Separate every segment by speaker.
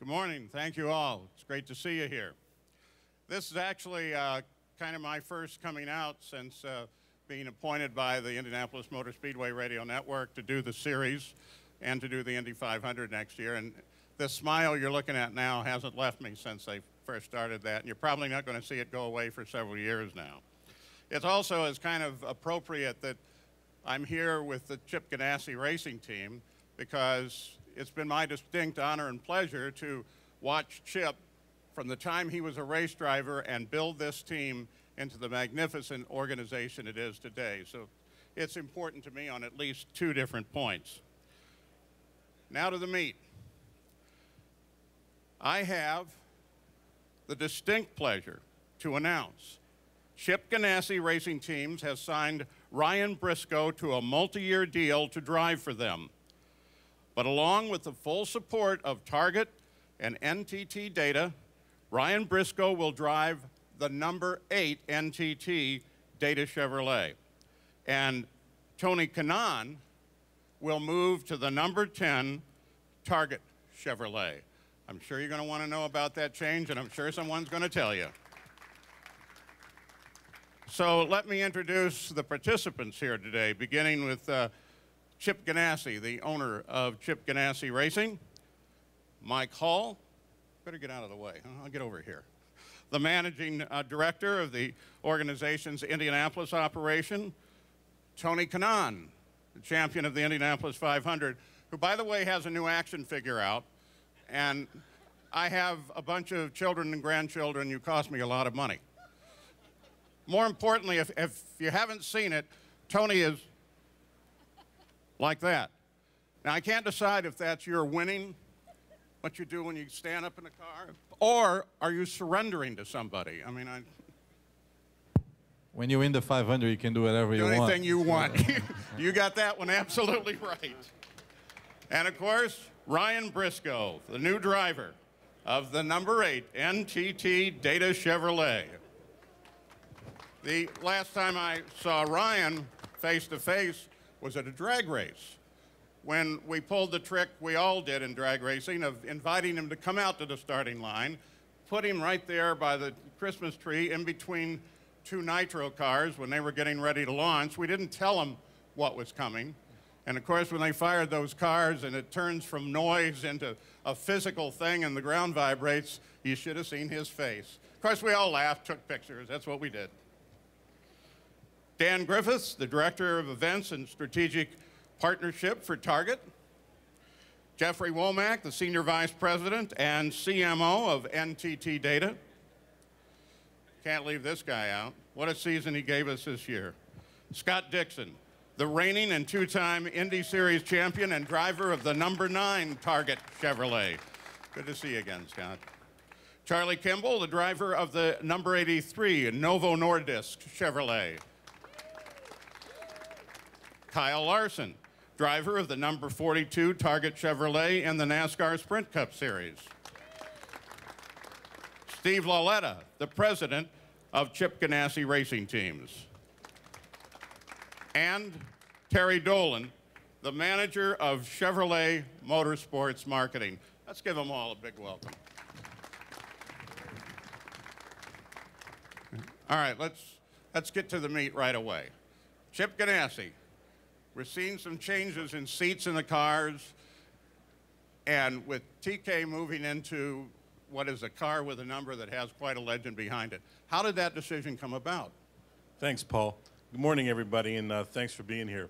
Speaker 1: Good morning. Thank you all. It's great to see you here. This is actually kind of my first coming out since being appointed by the Indianapolis Motor Speedway Radio Network to do the series and to do the Indy 500 next year. And this smile you're looking at now hasn't left me since I first started that, and you're probably not going to see it go away for several years now. It also is kind of appropriate that I'm here with the Chip Ganassi Racing team because it's been my distinct honor and pleasure to watch Chip from the time he was a race driver and build this team into the magnificent organization it is today. So it's important to me on at least two different points. Now to the meat. I have the distinct pleasure to announce Chip Ganassi Racing Teams has signed Ryan Briscoe to a multi-year deal to drive for them. But along with the full support of Target and NTT Data, Ryan Briscoe will drive the number 8 NTT Data Chevrolet. And Tony Kanaan will move to the number 10 Target Chevrolet. I'm sure you're going to want to know about that change, and I'm sure someone's going to tell you. So let me introduce the participants here today, beginning with Chip Ganassi, the owner of Chip Ganassi Racing. Mike Hall, better get out of the way, huh? I'll get over here. The managing director of the organization's Indianapolis operation, Tony Kanaan, the champion of the Indianapolis 500, who, by the way, has a new action figure out. And I have a bunch of children and grandchildren who cost me a lot of money. More importantly, if you haven't seen it, Tony is like that. Now, I can't decide if that's your winning, what you do when you stand up in the car, or are you surrendering to somebody? I mean,
Speaker 2: when you win the 500, you can do whatever you want.
Speaker 1: Do anything you want. You got that one absolutely right. And of course, Ryan Briscoe, the new driver of the number 8 NTT Data Chevrolet. The last time I saw Ryan face to face was at a drag race, when we pulled the trick we all did in drag racing of inviting him to come out to the starting line, put him right there by the Christmas tree in between two nitro cars when they were getting ready to launch. We didn't tell them what was coming. And of course, when they fired those cars and it turns from noise into a physical thing and the ground vibrates, you should have seen his face. Of course, we all laughed, took pictures. That's what we did. Dan Griffiths, the Director of Events and Strategic Partnership for Target. Jeffrey Womack, the Senior Vice President and CMO of NTT Data. Can't leave this guy out. What a season he gave us this year. Scott Dixon, the reigning and two-time Indy Series champion and driver of the number 9 Target Chevrolet. Good to see you again, Scott. Charlie Kimball, the driver of the number 83 Novo Nordisk Chevrolet. Kyle Larson, driver of the number 42 Target Chevrolet in the NASCAR Sprint Cup Series. Steve Lauletta, the president of Chip Ganassi Racing Teams. And Terry Dolan, the manager of Chevrolet Motorsports Marketing. Let's give them all a big welcome. All right, let's get to the meat right away. Chip Ganassi. We're seeing some changes in seats in the cars, and with TK moving into what is a car with a number that has quite a legend behind it. How did that decision come about?
Speaker 3: Thanks, Paul. Good morning, everybody, and thanks for being here.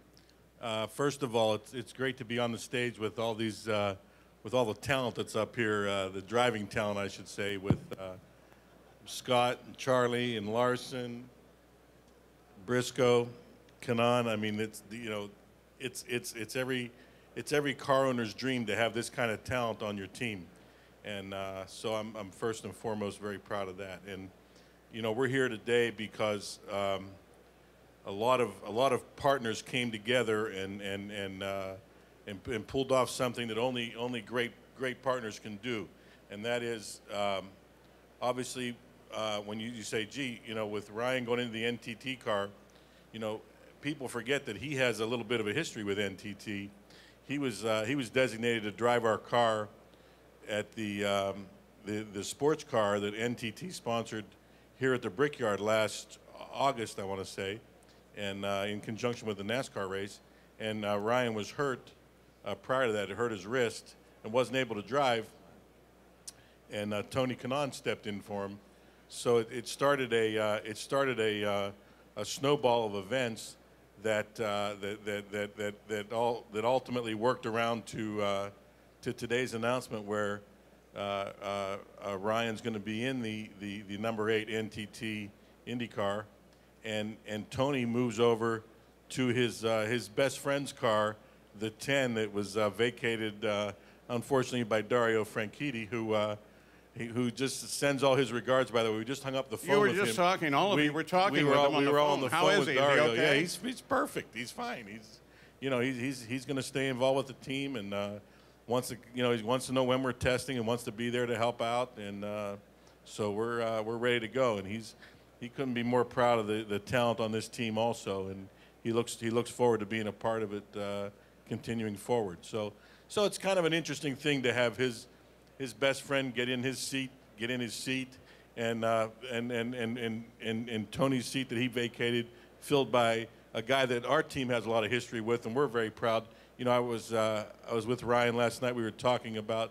Speaker 3: First of all, it's great to be on the stage with all these, with all the talent that's up here, the driving talent, I should say, with Scott and Charlie and Larson, Briscoe, Kanaan. I mean, it's every car owner's dream to have this kind of talent on your team, and so I'm first and foremost very proud of that. And we're here today because a lot of partners came together and pulled off something that only great partners can do, and that is obviously when you say, gee, with Ryan going into the NTT car, people forget that he has a little bit of a history with NTT. He was designated to drive our car the sports car that NTT sponsored here at the Brickyard last August, I want to say, and in conjunction with the NASCAR race. And Ryan was hurt prior to that. It hurt his wrist and wasn't able to drive. And Tony Kanaan stepped in for him. So it started a snowball of events that ultimately worked around to today's announcement, where Ryan's going to be in the number 8 NTT INDYCAR, and Tony moves over to his best friend's car, the 10 that was vacated, unfortunately, by Dario Franchitti, who just sends all his regards. By the way, we just hung up the phone with him.
Speaker 1: You were just talking, all of you were talking with him on the phone.
Speaker 3: We were all on the
Speaker 1: How
Speaker 3: phone
Speaker 1: is
Speaker 3: with
Speaker 1: he?
Speaker 3: Dario.
Speaker 1: Is he okay?
Speaker 3: Yeah, he's perfect. He's fine. He's going to stay involved with the team, and he wants to know when we're testing and wants to be there to help out, and so we're ready to go. And he couldn't be more proud of the talent on this team also, and he looks forward to being a part of it continuing forward. So it's kind of an interesting thing to have his best friend get in his seat, and Tony's seat that he vacated filled by a guy that our team has a lot of history with, and we're very proud. You know, I was with Ryan last night. We were talking about,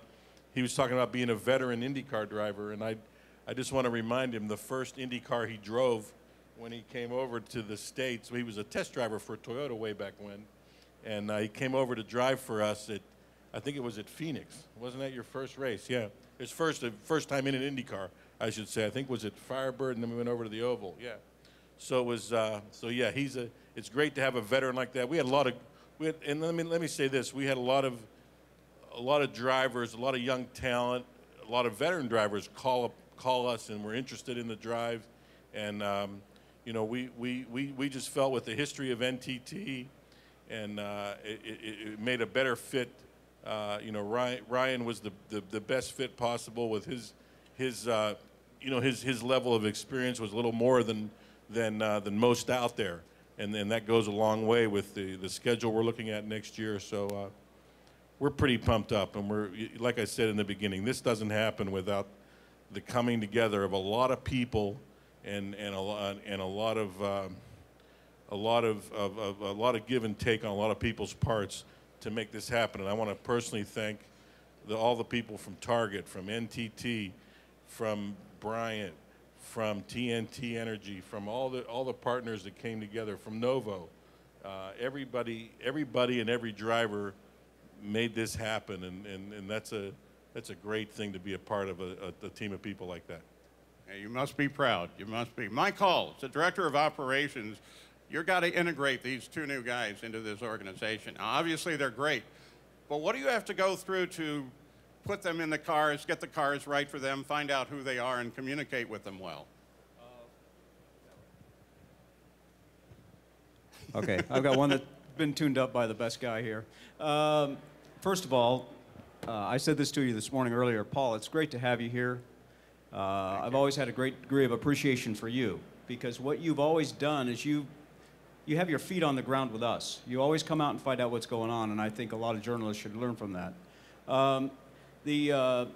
Speaker 3: he was talking about being a veteran IndyCar driver, and I just want to remind him the first IndyCar he drove when he came over to the States. He was a test driver for Toyota way back when, and he came over to drive for us at, I think it was at Phoenix. Wasn't that your first race? Yeah, his first time in an IndyCar, I should say. I think it was at Firebird, and then we went over to the Oval. Yeah, so it was. So yeah, it's great to have a veteran like that. We had a lot of. And let me say this: we had a lot of drivers, a lot of young talent, a lot of veteran drivers call us and were interested in the drive, and you know, we just felt with the history of NTT, and it made a better fit. You know, Ryan was the best fit possible with his level of experience was a little more than most out there. And that goes a long way with the schedule we're looking at next year. So we're pretty pumped up, and we're, like I said in the beginning, this doesn't happen without the coming together of a lot of people and a lot of give and take on a lot of people's parts to make this happen. And I want to personally thank all the people from Target, from NTT, from Bryant, from TNT Energy, from all the partners that came together, from Novo. Everybody and every driver made this happen, and that's a great thing to be a part of a team of people like that.
Speaker 1: Yeah, you must be proud. You must be. Mike Hall, the Director of Operations, you've got to integrate these two new guys into this organization. Now, obviously, they're great, but what do you have to go through to put them in the cars, get the cars right for them, find out who they are, and communicate with them well?
Speaker 4: Okay, I've got one that's been tuned up by the best guy here. First of all, I said this to you this morning earlier, Paul, it's great to have you here. I've always had a great degree of appreciation for you, because what you've always done is you have your feet on the ground with us. You always come out and find out what's going on, and I think a lot of journalists should learn from that. The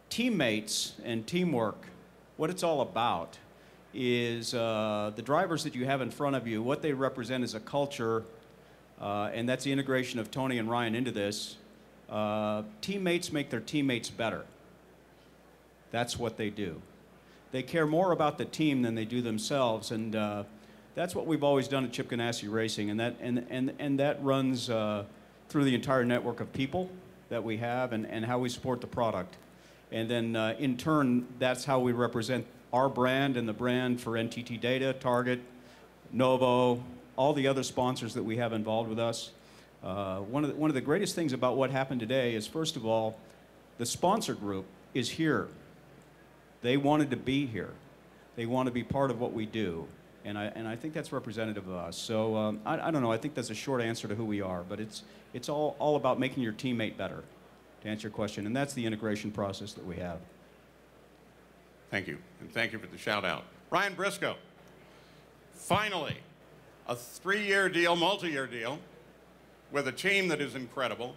Speaker 4: teammates and teamwork, what it's all about is the drivers that you have in front of you, what they represent is a culture, and that's the integration of Tony and Ryan into this. Teammates make their teammates better. That's what they do. They care more about the team than they do themselves, and that's what we've always done at Chip Ganassi Racing, and that runs through the entire network of people that we have and how we support the product. And then in turn, that's how we represent our brand and the brand for NTT Data, Target, Novo, all the other sponsors that we have involved with us. One of the greatest things about what happened today is, first of all, the sponsor group is here. They wanted to be here. They want to be part of what we do. And I think that's representative of us. So I don't know, I think that's a short answer to who we are, but it's all about making your teammate better, to answer your question. And that's the integration process that we have.
Speaker 1: Thank you, and thank you for the shout out. Ryan Briscoe, finally, a 3-year deal, multi-year deal, with a team that is incredible.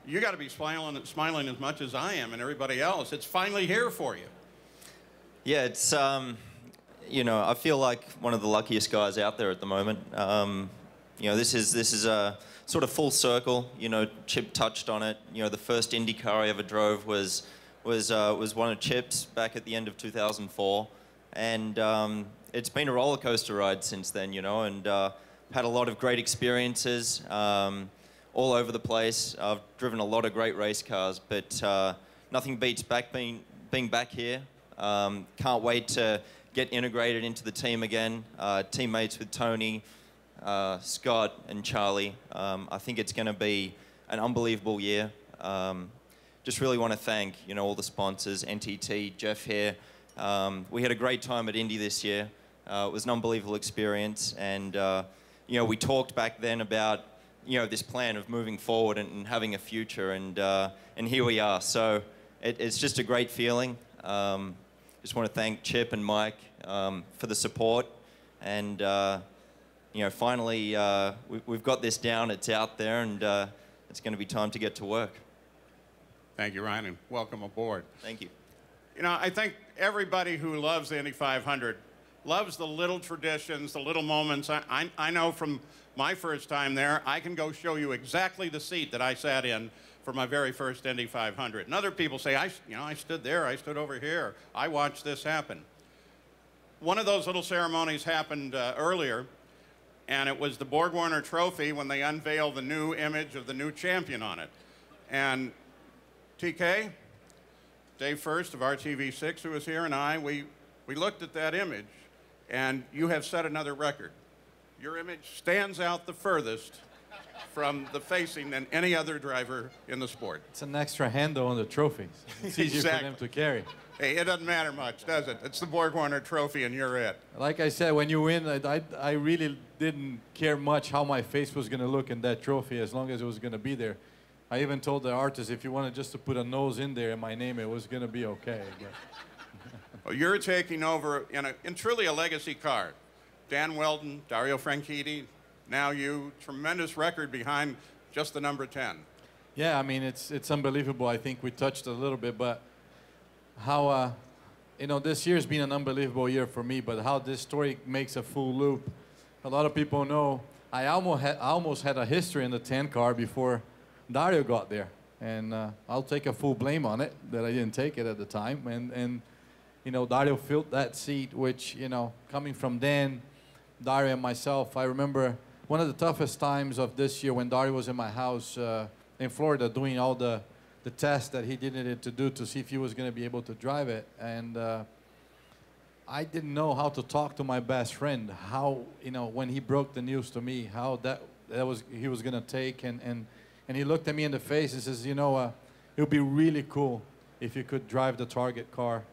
Speaker 1: You got to be smiling as much as I am and everybody else. It's finally here for you.
Speaker 5: Yeah, it's, you know, I feel like one of the luckiest guys out there at the moment. You know, this is a sort of full circle. You know, Chip touched on it. You know, the first INDYCAR I ever drove was one of Chip's back at the end of 2004, and it's been a roller coaster ride since then. You know, and had a lot of great experiences all over the place. I've driven a lot of great race cars, but nothing beats being back here. Can't wait to get integrated into the team again. Teammates with Tony, Scott, and Charlie. I think it's going to be an unbelievable year. Just really want to thank, you know, all the sponsors, NTT, Jeff here. We had a great time at Indy this year. It was an unbelievable experience, and you know, we talked back then about, you know, this plan of moving forward and having a future, and here we are. So it's just a great feeling. Just want to thank Chip and Mike for the support, and you know, finally we've got this down. It's out there, and it's going to be time to get to work.
Speaker 1: Thank you, Ryan, and welcome aboard.
Speaker 5: Thank you.
Speaker 1: You know, I think everybody who loves the Indy 500 loves the little traditions, the little moments. I know from my first time there, I can go show you exactly the seat that I sat in for my very first Indy 500. And other people say, you know, I stood there, I stood over here, I watched this happen. One of those little ceremonies happened earlier, and it was the Borg Warner Trophy when they unveiled the new image of the new champion on it. And TK, Dave First of RTV6, who was here, and we looked at that image, and you have set another record. Your image stands out the furthest from the facing than any other driver in the sport.
Speaker 2: It's an extra handle on the trophy. It's easier for them to carry.
Speaker 1: Hey, it doesn't matter much, does it? It's the Borg Warner Trophy, and you're it.
Speaker 2: Like I said, when you win, I really didn't care much how my face was going to look in that trophy, as long as it was going to be there. I even told the artist, if you wanted just to put a nose in there and my name, it was going to be okay. But
Speaker 1: well, you're taking over in truly a legacy car. Dan Weldon, Dario Franchitti, now you, tremendous record behind just the number 10.
Speaker 2: yeah, I mean, it's unbelievable. I think we touched a little bit, but how, you know, this year's been an unbelievable year for me, but how this story makes a full loop. A lot of people know I almost had a history in the 10 car before Dario got there. And I'll take a full blame on it, that I didn't take it at the time. And you know, Dario filled that seat, which, you know, coming from Dan, Dario and myself, I remember one of the toughest times of this year when Dario was in my house in Florida doing all the tests that he needed to do to see if he was going to be able to drive it. And I didn't know how to talk to my best friend, how, you know, when he broke the news to me, how he was going to take. And he looked at me in the face and says, you know, it would be really cool if you could drive the Target car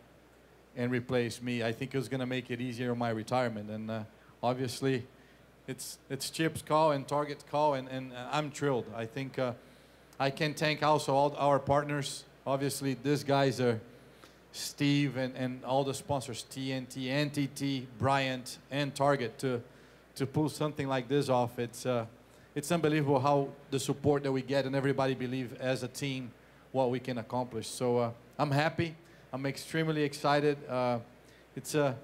Speaker 2: and replace me. I think it was going to make it easier in my retirement. And obviously, it's Chip's call and Target's call, and I'm thrilled. I think I can thank also all our partners. Obviously, these guys are Steve and all the sponsors, TNT, NTT, Bryant, and Target, to pull something like this off. It's unbelievable how the support that we get, and everybody believe as a team what we can accomplish. So I'm happy. I'm extremely excited. It's a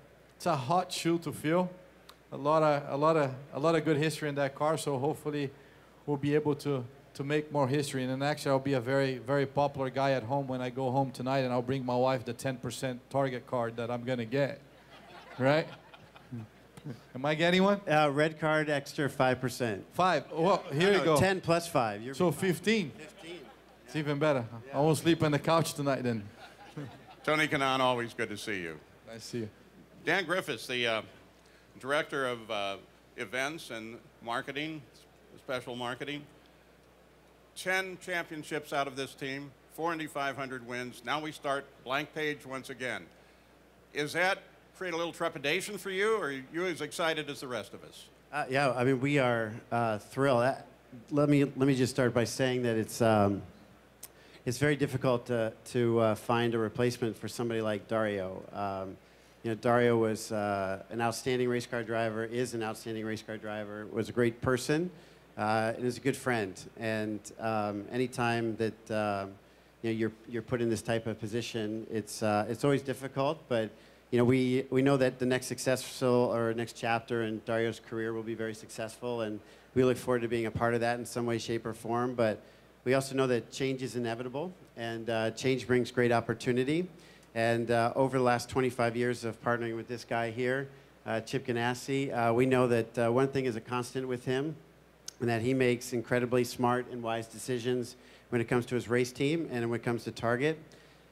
Speaker 2: hot shoe to fill. A lot of good history in that car. So hopefully we'll be able to make more history. And then actually I'll be a very, very popular guy at home when I go home tonight, and I'll bring my wife the 10% Target card that I'm gonna get. Right? Am I getting one?
Speaker 6: Red card, extra 5%.
Speaker 2: 5. Well, here you go.
Speaker 6: 10 plus 5. You're
Speaker 2: So 15.
Speaker 6: 15.
Speaker 2: It's even better. I won't sleep on the couch tonight then.
Speaker 1: Tony Kanaan, always good to see you.
Speaker 2: Nice to see you.
Speaker 1: Dan Griffiths, the Director of Events and Marketing, Special Marketing. 10 championships out of this team, 4 Indy 500 wins. Now we start blank page once again. Is that create a little trepidation for you, or are you as excited as the rest of us?
Speaker 6: Yeah, I mean, we are thrilled. Let me just start by saying that it's very difficult to find a replacement for somebody like Dario. You know, Dario was an outstanding race car driver, is an outstanding race car driver, was a great person, and is a good friend. And anytime that you're put in this type of position, it's always difficult. But we know that the next successful or next chapter in Dario's career will be very successful, and we look forward to being a part of that in some way, shape, or form. But we also know that change is inevitable, and change brings great opportunity. And over the last 25 years of partnering with this guy here, Chip Ganassi, we know that one thing is a constant with him, and that he makes incredibly smart and wise decisions when it comes to his race team and when it comes to target.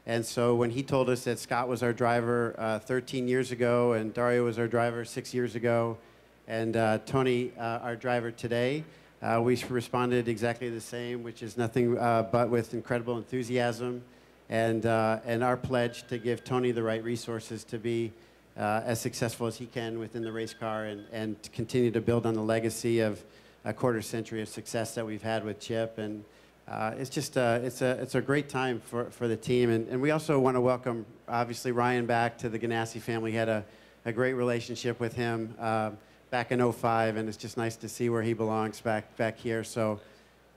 Speaker 6: And so when he told us that Scott was our driver 13 years ago, and Dario was our driver 6 years ago, and Tony, our driver today, we responded exactly the same, which is nothing but with incredible enthusiasm and our pledge to give Tony the right resources to be as successful as he can within the race car, and to continue to build on the legacy of a quarter century of success that we've had with Chip. And it's just it's a great time for the team. And we also want to welcome, obviously, Ryan back to the Ganassi family. We had a great relationship with him back in '05, and it's just nice to see where he belongs back here. So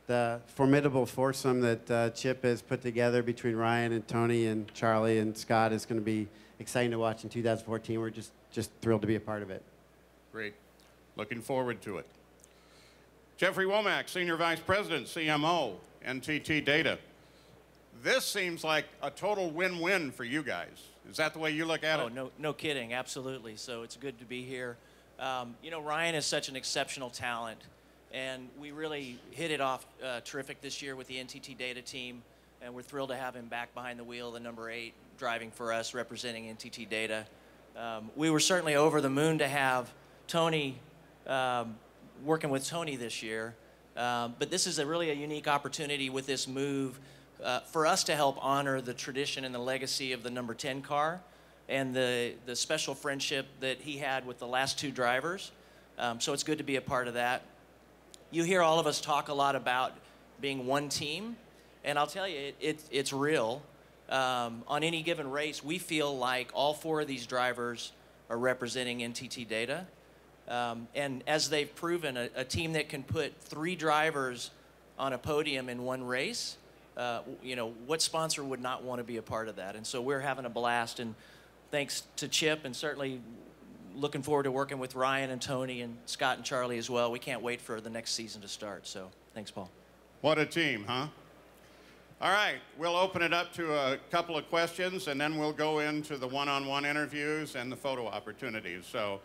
Speaker 6: the formidable foursome that Chip has put together between Ryan and Tony and Charlie and Scott is going to be exciting to watch in 2014. We're just thrilled to be a part of it.
Speaker 1: Great. Looking forward to it. Jeffrey Womack, Senior Vice President, CMO, NTT Data. This seems like a total win-win for you guys. Is that the way you look at it?
Speaker 7: Oh, no kidding, absolutely. So it's good to be here. Ryan is such an exceptional talent, and we really hit it off terrific this year with the NTT Data team, and we're thrilled to have him back behind the wheel, the number 8, driving for us, representing NTT Data. We were certainly over the moon to have Tony, working with Tony this year, but this is really a unique opportunity with this move for us to help honor the tradition and the legacy of the number 10 car and the special friendship that he had with the last 2 drivers. So it's good to be a part of that. You hear all of us talk a lot about being one team, and I'll tell you, it's real. On any given race, we feel like all 4 of these drivers are representing NTT Data. And as they've proven, a team that can put 3 drivers on a podium in one race, what sponsor would not want to be a part of that? And so we're having a blast, and thanks to Chip, and certainly looking forward to working with Ryan and Tony and Scott and Charlie as well. We can't wait for the next season to start. So thanks, Paul.
Speaker 1: What a team, huh? All right, we'll open it up to a couple of questions, and then we'll go into the one-on-one interviews and the photo opportunities. So